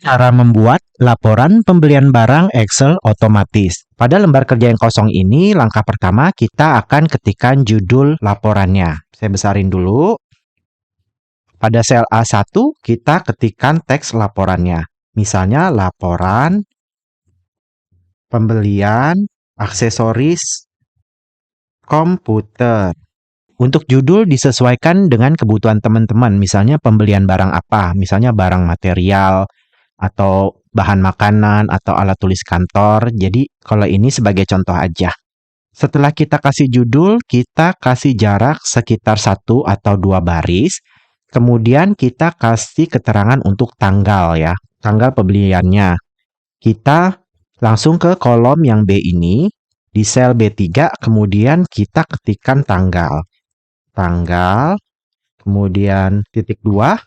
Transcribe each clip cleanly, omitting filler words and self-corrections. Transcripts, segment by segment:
Cara membuat laporan pembelian barang Excel otomatis. Pada lembar kerja yang kosong ini, langkah pertama kita akan ketikkan judul laporannya. Saya besarin dulu. Pada sel A1, kita ketikkan teks laporannya. Misalnya laporan pembelian aksesoris komputer. Untuk judul disesuaikan dengan kebutuhan teman-teman. Misalnya pembelian barang apa? Misalnya barang material, atau bahan makanan, atau alat tulis kantor. Jadi, kalau ini sebagai contoh aja. Setelah kita kasih judul, kita kasih jarak sekitar 1 atau 2 baris. Kemudian kita kasih keterangan untuk tanggal ya, tanggal pembeliannya. Kita langsung ke kolom yang B ini, di sel B3, kemudian kita ketikkan tanggal. Tanggal, kemudian titik 2,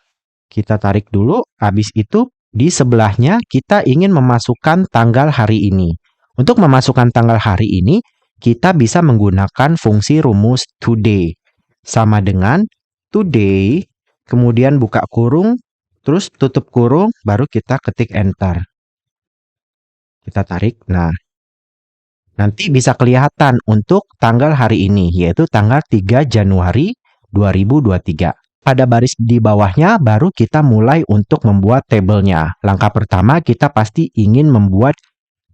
kita tarik dulu, habis itu di sebelahnya kita ingin memasukkan tanggal hari ini. Untuk memasukkan tanggal hari ini, kita bisa menggunakan fungsi rumus today. Sama dengan today, kemudian buka kurung, terus tutup kurung, baru kita ketik enter. Kita tarik, nah. Nanti bisa kelihatan untuk tanggal hari ini, yaitu tanggal 3 Januari 2023. Pada baris di bawahnya, baru kita mulai untuk membuat tabelnya. Langkah pertama, kita pasti ingin membuat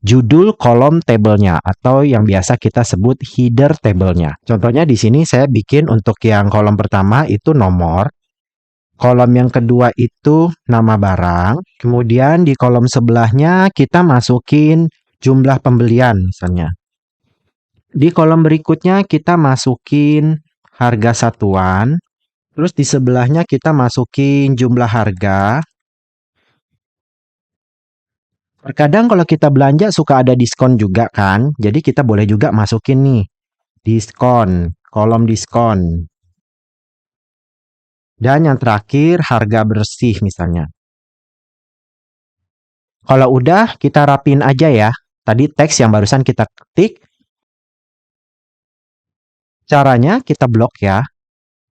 judul kolom tabelnya, atau yang biasa kita sebut header tabelnya. Contohnya di sini saya bikin untuk yang kolom pertama itu nomor. Kolom yang kedua itu nama barang. Kemudian di kolom sebelahnya kita masukin jumlah pembelian misalnya. Di kolom berikutnya kita masukin harga satuan. Terus di sebelahnya kita masukin jumlah harga. Terkadang kalau kita belanja suka ada diskon juga kan. Jadi kita boleh juga masukin nih diskon, kolom diskon. Dan yang terakhir harga bersih misalnya. Kalau udah, kita rapin aja ya. Tadi teks yang barusan kita ketik. Caranya kita blok ya.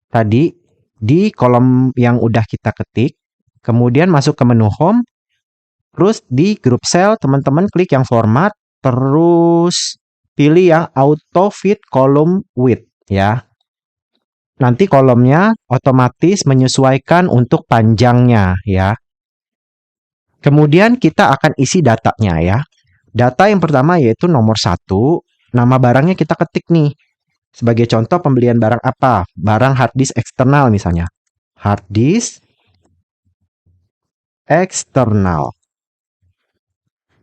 Tadi di kolom yang udah kita ketik. Kemudian masuk ke menu home. Terus di group cell teman-teman klik yang format. Terus pilih yang auto fit column width ya. Nanti kolomnya otomatis menyesuaikan untuk panjangnya ya. Kemudian kita akan isi datanya ya. Data yang pertama yaitu nomor 1, nama barangnya kita ketik nih. Sebagai contoh pembelian barang apa? Barang hard disk eksternal misalnya. Hard disk eksternal.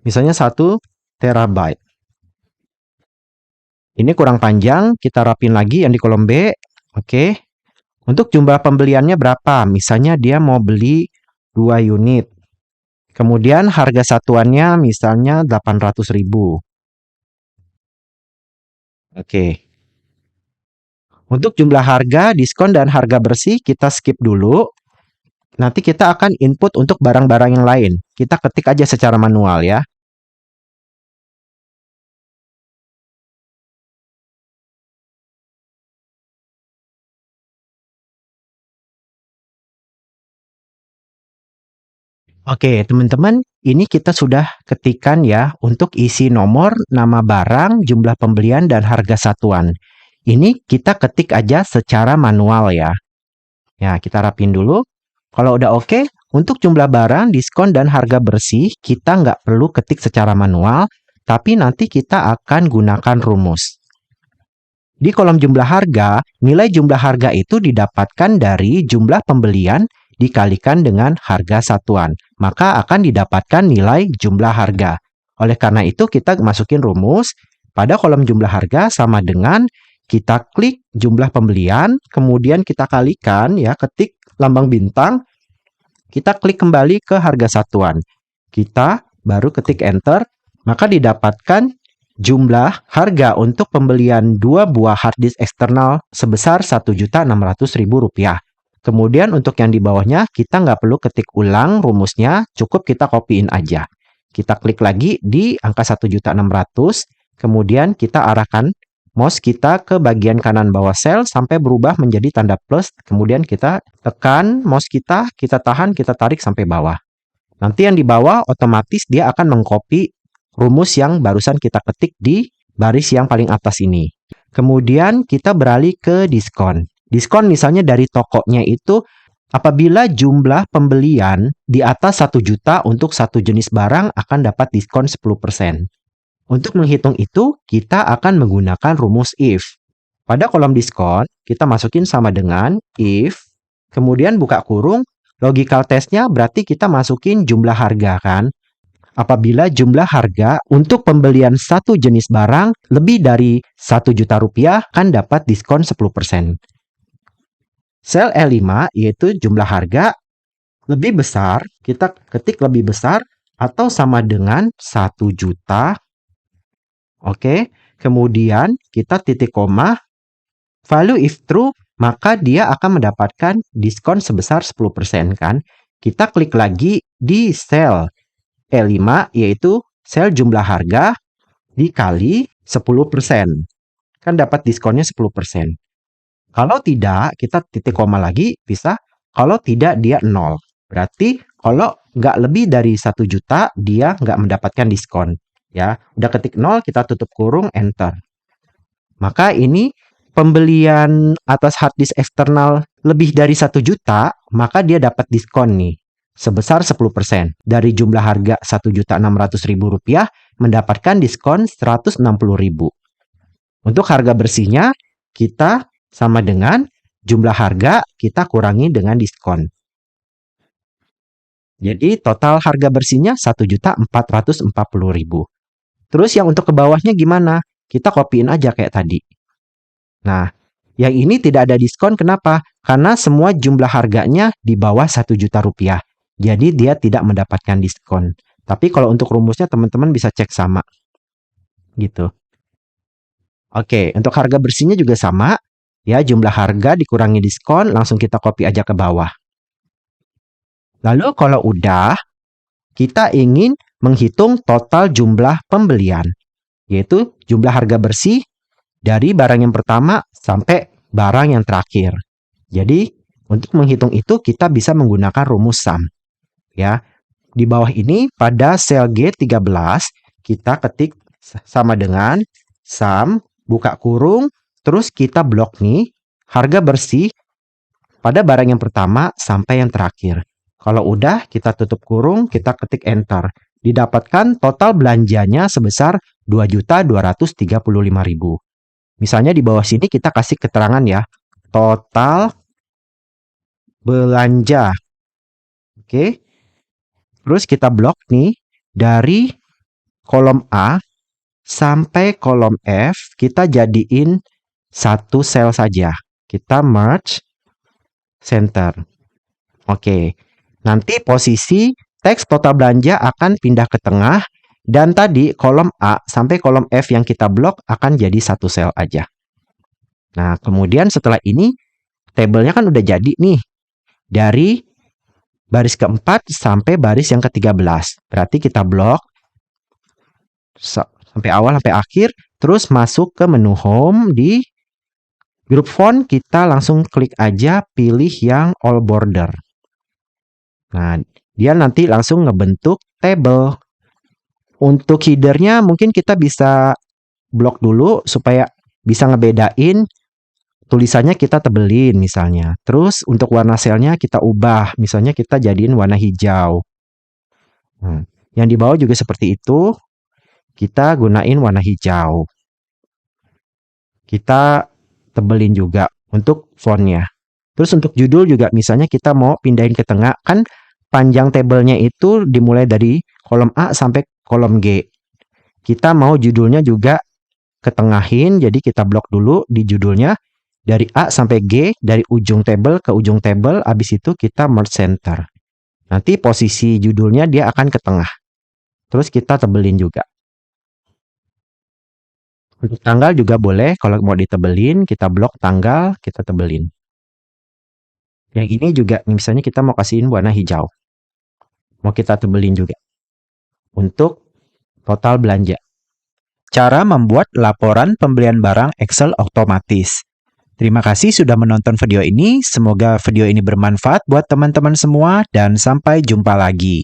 Misalnya 1 terabyte. Ini kurang panjang, kita rapin lagi yang di kolom B. Oke. Untuk jumlah pembeliannya berapa? Misalnya dia mau beli 2 unit. Kemudian harga satuannya misalnya 800.000. Oke. Untuk jumlah harga, diskon, dan harga bersih kita skip dulu. Nanti kita akan input untuk barang-barang yang lain. Kita ketik aja secara manual ya. Oke, teman-teman, ini kita sudah ketikkan ya untuk isi nomor, nama barang, jumlah pembelian, dan harga satuan. Ini kita ketik aja secara manual ya. Ya, kita rapin dulu. Kalau udah oke, untuk jumlah barang, diskon, dan harga bersih, kita nggak perlu ketik secara manual, tapi nanti kita akan gunakan rumus. Di kolom jumlah harga, nilai jumlah harga itu didapatkan dari jumlah pembelian dikalikan dengan harga satuan. Maka akan didapatkan nilai jumlah harga. Oleh karena itu kita masukin rumus pada kolom jumlah harga sama dengan kita klik jumlah pembelian, kemudian kita kalikan ya, ketik lambang bintang, kita klik kembali ke harga satuan. Kita baru ketik enter, maka didapatkan jumlah harga untuk pembelian 2 buah hard disk eksternal sebesar Rp1.600.000. Kemudian untuk yang di bawahnya, kita nggak perlu ketik ulang rumusnya, cukup kita copyin aja. Kita klik lagi di angka 1.600.000, kemudian kita arahkan mouse kita ke bagian kanan bawah sel sampai berubah menjadi tanda plus, kemudian kita tekan mouse kita tahan, kita tarik sampai bawah. Nanti yang di bawah otomatis dia akan mengcopy rumus yang barusan kita ketik di baris yang paling atas ini. Kemudian kita beralih ke diskon. Diskon misalnya dari tokonya itu apabila jumlah pembelian di atas 1 juta untuk satu jenis barang akan dapat diskon 10%. Untuk menghitung itu, kita akan menggunakan rumus if. Pada kolom diskon, kita masukin sama dengan if, kemudian buka kurung, logical testnya berarti kita masukin jumlah harga kan. Apabila jumlah harga untuk pembelian satu jenis barang lebih dari 1 juta rupiah akan dapat diskon 10%. Sel E5 yaitu jumlah harga lebih besar, kita ketik lebih besar atau sama dengan 1 juta. Oke, kemudian kita titik koma, value if true, maka dia akan mendapatkan diskon sebesar 10% kan. Kita klik lagi di sel E5 yaitu sel jumlah harga dikali 10%. Kan dapat diskonnya 10%. Kalau tidak, kita titik koma lagi, bisa. Kalau tidak, dia 0. Berarti kalau nggak lebih dari 1 juta, dia nggak mendapatkan diskon. Ya, udah ketik 0, kita tutup kurung, enter. Maka ini pembelian atas hard disk eksternal lebih dari 1 juta, maka dia dapat diskon nih. Sebesar 10%. Dari jumlah harga Rp1.600.000 mendapatkan diskon Rp160.000. Untuk harga bersihnya, kita sama dengan jumlah harga kita kurangi dengan diskon. Jadi total harga bersihnya Rp1.440.000. Terus yang untuk ke bawahnya gimana? Kita copyin aja kayak tadi. Nah, yang ini tidak ada diskon kenapa? Karena semua jumlah harganya di bawah 1 juta rupiah. Jadi dia tidak mendapatkan diskon. Tapi kalau untuk rumusnya teman-teman bisa cek sama. Gitu. Oke, untuk harga bersihnya juga sama. Ya, jumlah harga dikurangi diskon, langsung kita copy aja ke bawah. Lalu kalau udah, kita ingin menghitung total jumlah pembelian, yaitu jumlah harga bersih dari barang yang pertama sampai barang yang terakhir. Jadi, untuk menghitung itu kita bisa menggunakan rumus sum. Ya, di bawah ini pada sel G13 kita ketik sama dengan sum, buka kurung, terus kita blok nih harga bersih pada barang yang pertama sampai yang terakhir. Kalau udah kita tutup kurung, kita ketik enter. Didapatkan total belanjanya sebesar Rp2.235.000. Misalnya di bawah sini kita kasih keterangan ya. Total belanja. Oke. Terus kita blok nih dari kolom A sampai kolom F kita jadiin satu sel saja. Kita merge center. Oke. Nanti posisi teks total belanja akan pindah ke tengah dan tadi kolom A sampai kolom F yang kita blok akan jadi satu sel aja. Nah, kemudian setelah ini tabelnya kan udah jadi nih. Dari baris keempat sampai baris yang ke-13. Berarti kita blok sampai awal sampai akhir, terus masuk ke menu home di grup font, kita langsung klik aja pilih yang all border. Nah, dia nanti langsung ngebentuk table. Untuk headernya mungkin kita bisa blok dulu supaya bisa ngebedain tulisannya kita tebelin misalnya. Terus untuk warna selnya kita ubah, misalnya kita jadiin warna hijau. Yang di bawah juga seperti itu, kita gunain warna hijau. Kita tebelin juga untuk fontnya. Terus untuk judul juga misalnya kita mau pindahin ke tengah, kan panjang tabelnya itu dimulai dari kolom A sampai kolom G. Kita mau judulnya juga ketengahin, jadi kita blok dulu di judulnya. Dari A sampai G, dari ujung tabel ke ujung tabel, habis itu kita merge center. Nanti posisi judulnya dia akan ke tengah. Terus kita tebelin juga. Untuk tanggal juga boleh, kalau mau ditebelin, kita blok tanggal, kita tebelin. Yang ini juga, misalnya kita mau kasihin warna hijau. Mau kita tebelin juga. Untuk total belanja. Cara membuat laporan pembelian barang Excel otomatis. Terima kasih sudah menonton video ini. Semoga video ini bermanfaat buat teman-teman semua dan sampai jumpa lagi.